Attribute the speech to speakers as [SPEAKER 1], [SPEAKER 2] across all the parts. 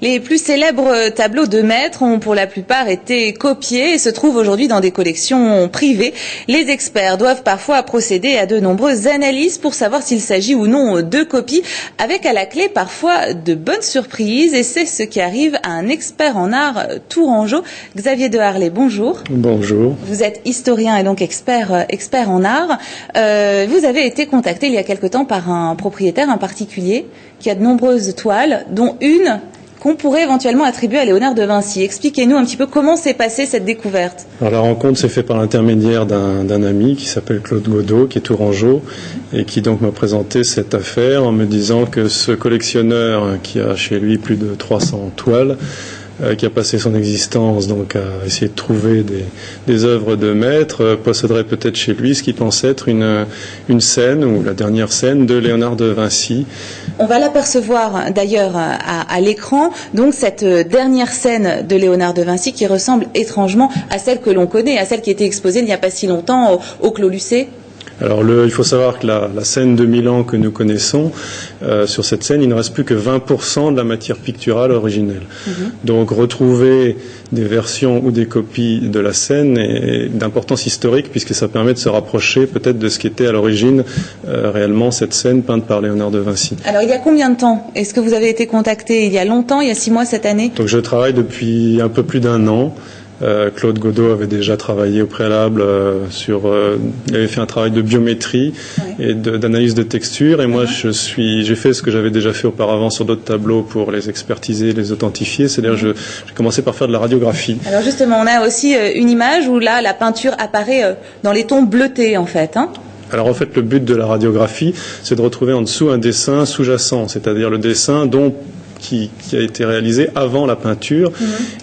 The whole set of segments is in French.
[SPEAKER 1] Les plus célèbres tableaux de maîtres ont pour la plupart été copiés et se trouvent aujourd'hui dans des collections privées. Les experts doivent parfois procéder à de nombreuses analyses pour savoir s'il s'agit ou non de copies, avec à la clé parfois de bonnes surprises. Et c'est ce qui arrive à un expert en art tourangeau. Xavier de Harlay, bonjour.
[SPEAKER 2] Bonjour.
[SPEAKER 1] Vous êtes historien et donc expert en art. Vous avez été contacté il y a quelque temps par un propriétaire, un particulier, qui a de nombreuses toiles, dont une qu'on pourrait éventuellement attribuer à Léonard de Vinci. Expliquez-nous un petit peu comment s'est passée cette découverte.
[SPEAKER 2] Alors la rencontre s'est faite par l'intermédiaire d'un ami qui s'appelle Claude Godot, qui est tourangeau, et qui donc m'a présenté cette affaire en me disant que ce collectionneur, qui a chez lui plus de 300 toiles, qui a passé son existence donc à essayer de trouver des œuvres de maître, posséderait peut-être chez lui ce qu'il pensait être une scène, ou la dernière scène de Léonard de Vinci.
[SPEAKER 1] On va l'apercevoir d'ailleurs à l'écran, donc cette dernière scène de Léonard de Vinci qui ressemble étrangement à celle que l'on connaît, à celle qui était exposée il n'y a pas si longtemps au Clos Lucé.
[SPEAKER 2] Alors il faut savoir que la scène de Milan que nous connaissons, sur cette scène, il ne reste plus que 20% de la matière picturale originelle. Donc retrouver des versions ou des copies de la scène est d'importance historique, puisque ça permet de se rapprocher peut-être de ce qu'était à l'origine réellement cette scène peinte par Léonard de Vinci.
[SPEAKER 1] Alors il y a combien de temps? Est-ce que vous avez été contacté il y a longtemps, il y a 6 mois cette année?
[SPEAKER 2] Donc je travaille depuis un peu plus d'un an. Claude Godot avait déjà travaillé au préalable il avait fait un travail de biométrie et d'analyse de texture, et moi j'ai fait ce que j'avais déjà fait auparavant sur d'autres tableaux pour les expertiser, les authentifier, c'est-à-dire j'ai commencé par faire de la radiographie.
[SPEAKER 1] Alors justement, on a aussi une image où là la peinture apparaît dans les tons bleutés en fait, hein.
[SPEAKER 2] Alors en fait le but de la radiographie, c'est de retrouver en dessous un dessin sous-jacent, c'est-à-dire le dessin qui a été réalisé avant la peinture.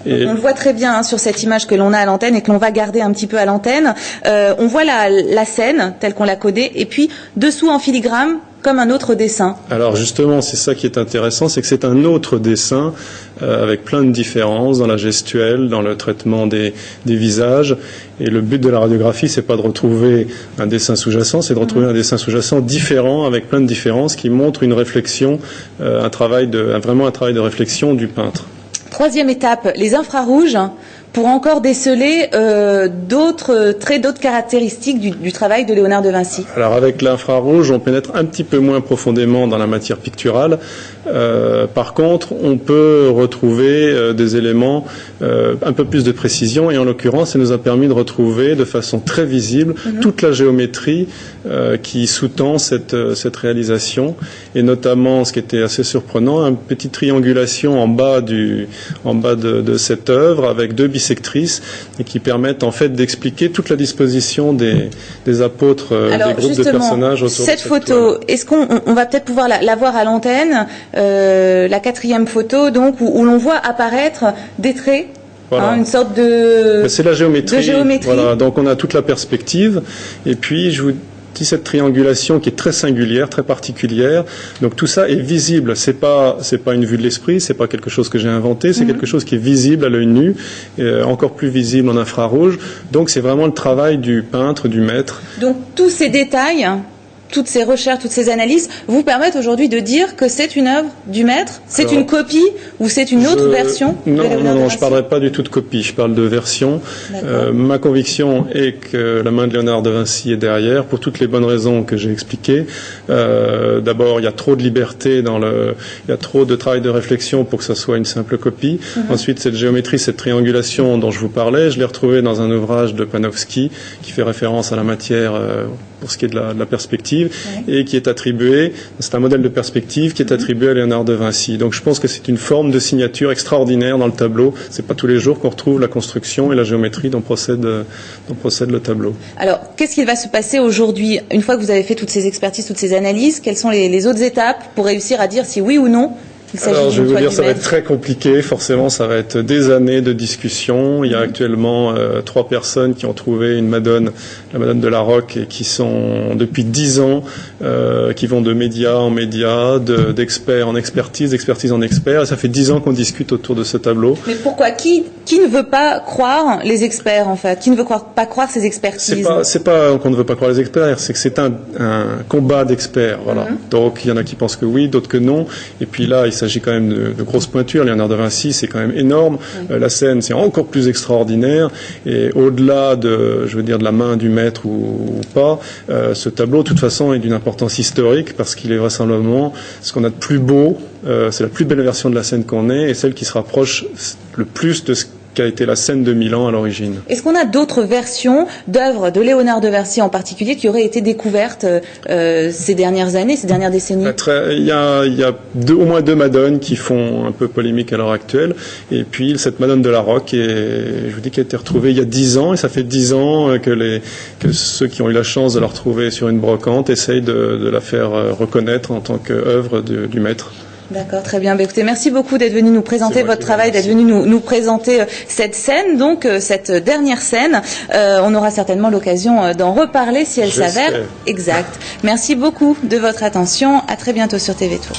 [SPEAKER 2] Et
[SPEAKER 1] on le voit très bien sur cette image que l'on a à l'antenne et que l'on va garder un petit peu à l'antenne. On voit la scène telle qu'on l'a codée, et puis dessous en filigrane comme un autre dessin.
[SPEAKER 2] Alors justement, c'est ça qui est intéressant, c'est que c'est un autre dessin avec plein de différences dans la gestuelle, dans le traitement des visages. Et le but de la radiographie, c'est pas de retrouver un dessin sous-jacent, c'est de retrouver un dessin sous-jacent différent, avec plein de différences, qui montre une réflexion, vraiment un travail de réflexion du peintre.
[SPEAKER 1] Troisième étape, les infrarouges, pour encore déceler d'autres traits, d'autres caractéristiques du travail de Léonard de Vinci.
[SPEAKER 2] Alors avec l'infrarouge, on pénètre un petit peu moins profondément dans la matière picturale. Par contre, on peut retrouver des éléments un peu plus de précision, et en l'occurrence, ça nous a permis de retrouver de façon très visible toute la géométrie qui sous-tend cette réalisation, et notamment, ce qui était assez surprenant, une petite triangulation en bas de cette œuvre avec 2 bisectrices, et qui permettent en fait d'expliquer toute la disposition des apôtres, des groupes de personnages autour de cette
[SPEAKER 1] photo. Est-ce qu'on va peut-être pouvoir la voir à l'antenne, la 4e photo, donc où l'on voit apparaître des traits?
[SPEAKER 2] Voilà.
[SPEAKER 1] Une sorte de...
[SPEAKER 2] C'est la géométrie. Voilà, donc on a toute la perspective, et puis je vous dis cette triangulation qui est très singulière, très particulière. Donc tout ça est visible. C'est pas une vue de l'esprit, c'est pas quelque chose que j'ai inventé, c'est quelque chose qui est visible à l'œil nu, encore plus visible en infrarouge. Donc c'est vraiment le travail du peintre, du maître.
[SPEAKER 1] Donc tous ces détails, toutes ces recherches, toutes ces analyses vous permettent aujourd'hui de dire que c'est une œuvre du maître? C'est une copie ou c'est une autre version?
[SPEAKER 2] Non, je ne parlerai pas du tout de copie, je parle de version. Ma conviction est que la main de Léonard de Vinci est derrière, pour toutes les bonnes raisons que j'ai expliquées. D'abord, il y a trop de liberté il y a trop de travail de réflexion pour que ça soit une simple copie. Ensuite, cette géométrie, cette triangulation dont je vous parlais, je l'ai retrouvée dans un ouvrage de Panofsky qui fait référence à la matière pour ce qui est de la perspective, et qui est attribué, c'est un modèle de perspective qui est attribué à Léonard de Vinci. Donc je pense que c'est une forme de signature extraordinaire dans le tableau. C'est pas tous les jours qu'on retrouve la construction et la géométrie dont procède le tableau.
[SPEAKER 1] Alors, qu'est-ce qu'il va se passer aujourd'hui, une fois que vous avez fait toutes ces expertises, toutes ces analyses? Quelles sont les autres étapes pour réussir à dire si oui ou non
[SPEAKER 2] Alors, je vais vous dire, ça va être très compliqué. Forcément, ça va être des années de discussion. Il y a actuellement 3 personnes qui ont trouvé une Madone, la Madone de la Roque, et qui sont depuis 10 ans, qui vont de média en média, d'experts en expertise, d'expertise en experts. Et ça fait 10 ans qu'on discute autour de ce tableau.
[SPEAKER 1] Mais pourquoi? Qui qui ne veut pas croire les experts, en fait, qui ne veut pas croire ces expertises?
[SPEAKER 2] C'est pas qu'on ne veut pas croire les experts, c'est que c'est un combat d'experts, voilà. Donc il y en a qui pensent que oui, d'autres que non. Et puis là, il s'agit quand même de grosses pointures. Léonard de Vinci, c'est quand même énorme. La scène, c'est encore plus extraordinaire. Et au-delà de la main du maître ou pas, ce tableau, de toute façon, est d'une importance historique parce qu'il est vraisemblablement ce qu'on a de plus beau. C'est la plus belle version de la scène qu'on ait et celle qui se rapproche le plus de ce qu'a été la scène de Milan à l'origine.
[SPEAKER 1] Est-ce qu'on a d'autres versions d'œuvres de Léonard de Vinci en particulier qui auraient été découvertes ces dernières années, ces dernières décennies?
[SPEAKER 2] Il y a au moins 2 Madones qui font un peu polémique à l'heure actuelle. Et puis cette Madone de la Roque, je vous dis qu'elle a été retrouvée il y a 10 ans, et ça fait 10 ans que ceux qui ont eu la chance de la retrouver sur une brocante essayent de la faire reconnaître en tant qu'œuvre du maître.
[SPEAKER 1] D'accord, très bien. Écoutez, merci beaucoup d'être venu nous présenter votre travail, d'être venu nous présenter cette scène, donc cette dernière scène. On aura certainement l'occasion d'en reparler si elle s'avère exacte. Merci beaucoup de votre attention. À très bientôt sur TV Tour.